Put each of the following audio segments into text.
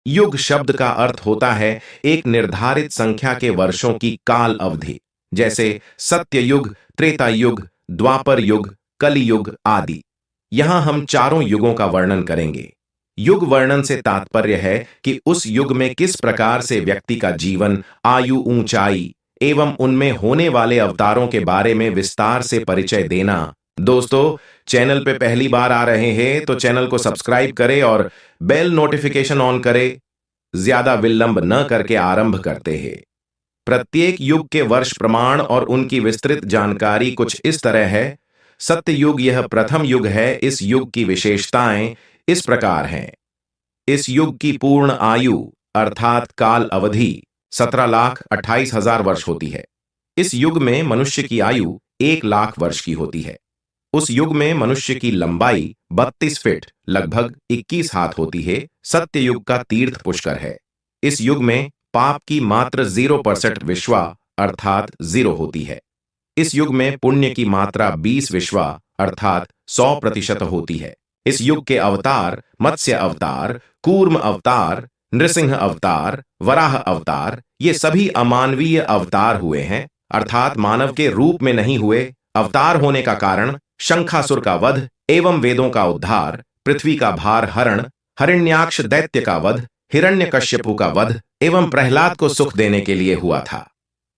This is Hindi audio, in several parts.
युग शब्द का अर्थ होता है एक निर्धारित संख्या के वर्षों की काल अवधि, जैसे सत्य युग, त्रेता युग, द्वापर युग, कलि युग आदि। यहां हम चारों युगों का वर्णन करेंगे। युग वर्णन से तात्पर्य है कि उस युग में किस प्रकार से व्यक्ति का जीवन, आयु, ऊंचाई एवं उनमें होने वाले अवतारों के बारे में विस्तार से परिचय देना। दोस्तों, चैनल पे पहली बार आ रहे हैं तो चैनल को सब्सक्राइब करें और बेल नोटिफिकेशन ऑन करें। ज्यादा विलंब न करके आरंभ करते हैं। प्रत्येक युग के वर्ष प्रमाण और उनकी विस्तृत जानकारी कुछ इस तरह है। सत्य युग यह प्रथम युग है। इस युग की विशेषताएं इस प्रकार हैं। इस युग की पूर्ण आयु अर्थात काल अवधि 17,28,000 वर्ष होती है। इस युग में मनुष्य की आयु 1,00,000 वर्ष की होती है। उस युग में मनुष्य की लंबाई 32 फीट लगभग 21 हाथ होती है। सत्य युग का तीर्थ पुष्कर है। इस युग में पाप की मात्र 0% विश्वा अर्थात 0 होती है। इस युग में पुण्य की मात्रा 20 विश्वा अर्थात 100% होती है। इस युग के अवतार मत्स्य अवतार, कूर्म अवतार, नृसिंह अवतार, वराह अवतार ये सभी अमानवीय अवतार हुए हैं, अर्थात मानव के रूप में नहीं हुए। अवतार होने का कारण शंखासुर का वध एवं वेदों का उद्धार, पृथ्वी का भार हरण, हिरण्याक्ष दैत्य का वध, हिरण्यकश्यपु का वध एवं प्रहलाद को सुख देने के लिए हुआ था।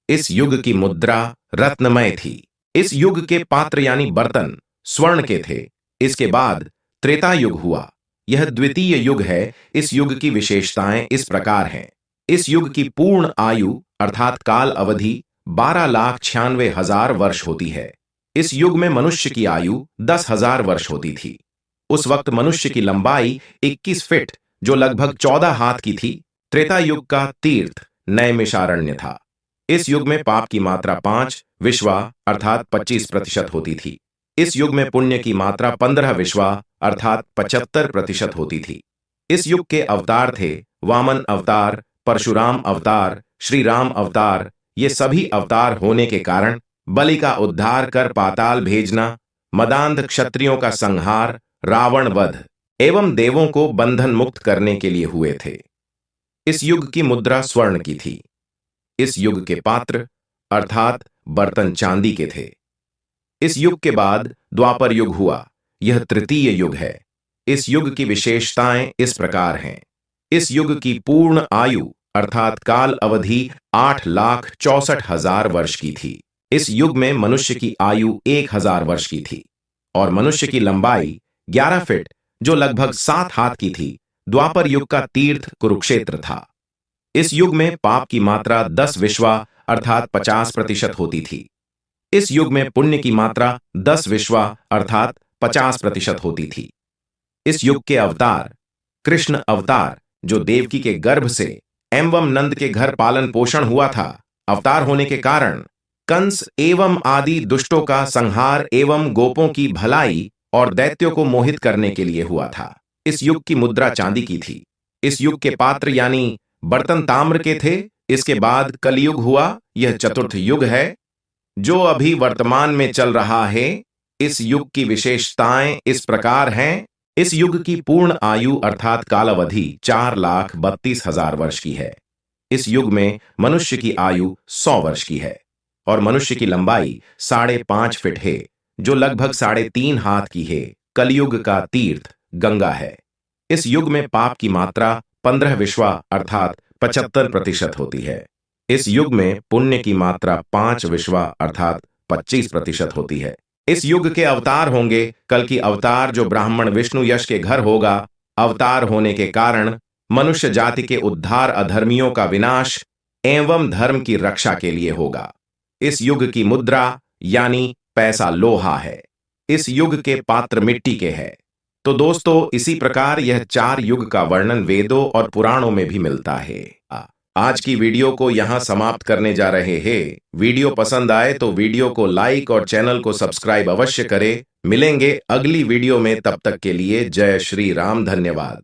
इस युग की मुद्रा रत्नमय थी। इस युग के पात्र यानी बर्तन स्वर्ण के थे। इसके बाद त्रेता युग हुआ। यह द्वितीय युग है। इस युग की विशेषताएं इस प्रकार हैं। इस युग की पूर्ण आयु अर्थात काल अवधि 12,96,000 वर्ष होती है। इस युग में मनुष्य की आयु 10,000 वर्ष होती थी। उस वक्त मनुष्य की लंबाई 21 फीट जो लगभग 14 हाथ की थी। त्रेता युग का तीर्थ नैमिषारण्य था। इस युग में पाप की मात्रा 5 विश्वा अर्थात 25% होती थी। इस युग में पुण्य की मात्रा 15 विश्वा अर्थात 75% होती थी। इस युग के अवतार थे वामन अवतार, परशुराम अवतार, श्री राम अवतार। ये सभी अवतार होने के कारण बलि का उद्धार कर पाताल भेजना, मदांध क्षत्रियों का संहार, रावण वध एवं देवों को बंधन मुक्त करने के लिए हुए थे। इस युग की मुद्रा स्वर्ण की थी। इस युग के पात्र अर्थात बर्तन चांदी के थे। इस युग के बाद द्वापर युग हुआ। यह तृतीय युग है। इस युग की विशेषताएं इस प्रकार हैं। इस युग की पूर्ण आयु अर्थात काल अवधि 8,64,000 वर्ष की थी। इस युग में मनुष्य की आयु 1,000 वर्ष की थी और मनुष्य की लंबाई 11 फीट जो लगभग 7 हाथ की थी। द्वापर युग का तीर्थ कुरुक्षेत्र था। इस युग में पाप की मात्रा 10 विश्वा अर्थात 50% होती थी। इस युग में पुण्य की मात्रा 10 विश्वा अर्थात 50% होती थी। इस युग के अवतार कृष्ण अवतार जो देवकी के गर्भ से एवं नंद के घर पालन पोषण हुआ था। अवतार होने के कारण कंस एवं आदि दुष्टों का संहार एवं गोपों की भलाई और दैत्यों को मोहित करने के लिए हुआ था। इस युग की मुद्रा चांदी की थी। इस युग के पात्र यानी बर्तन ताम्र के थे। इसके बाद कलयुग हुआ। यह चतुर्थ युग है जो अभी वर्तमान में चल रहा है। इस युग की विशेषताएं इस प्रकार हैं। इस युग की पूर्ण आयु अर्थात कालावधि 4,32,000 वर्ष की है। इस युग में मनुष्य की आयु 100 वर्ष की है और मनुष्य की लंबाई 5.5 फीट है जो लगभग 3.5 हाथ की है। कलयुग का तीर्थ गंगा है। इस युग में पाप की मात्रा 15 विश्वा अर्थात 75% होती है। इस युग में पुण्य की मात्रा 5 विश्वा अर्थात 25% होती है। इस युग के अवतार होंगे कल की अवतार जो ब्राह्मण विष्णु यश के घर होगा। अवतार होने के कारण मनुष्य जाति के उद्धार, अधर्मियों का विनाश एवं धर्म की रक्षा के लिए होगा। इस युग की मुद्रा यानी पैसा लोहा है। इस युग के पात्र मिट्टी के हैं। तो दोस्तों, इसी प्रकार यह 4 युग का वर्णन वेदों और पुराणों में भी मिलता है। आज की वीडियो को यहां समाप्त करने जा रहे हैं। वीडियो पसंद आए तो वीडियो को लाइक और चैनल को सब्सक्राइब अवश्य करें। मिलेंगे अगली वीडियो में, तब तक के लिए जय श्री राम। धन्यवाद।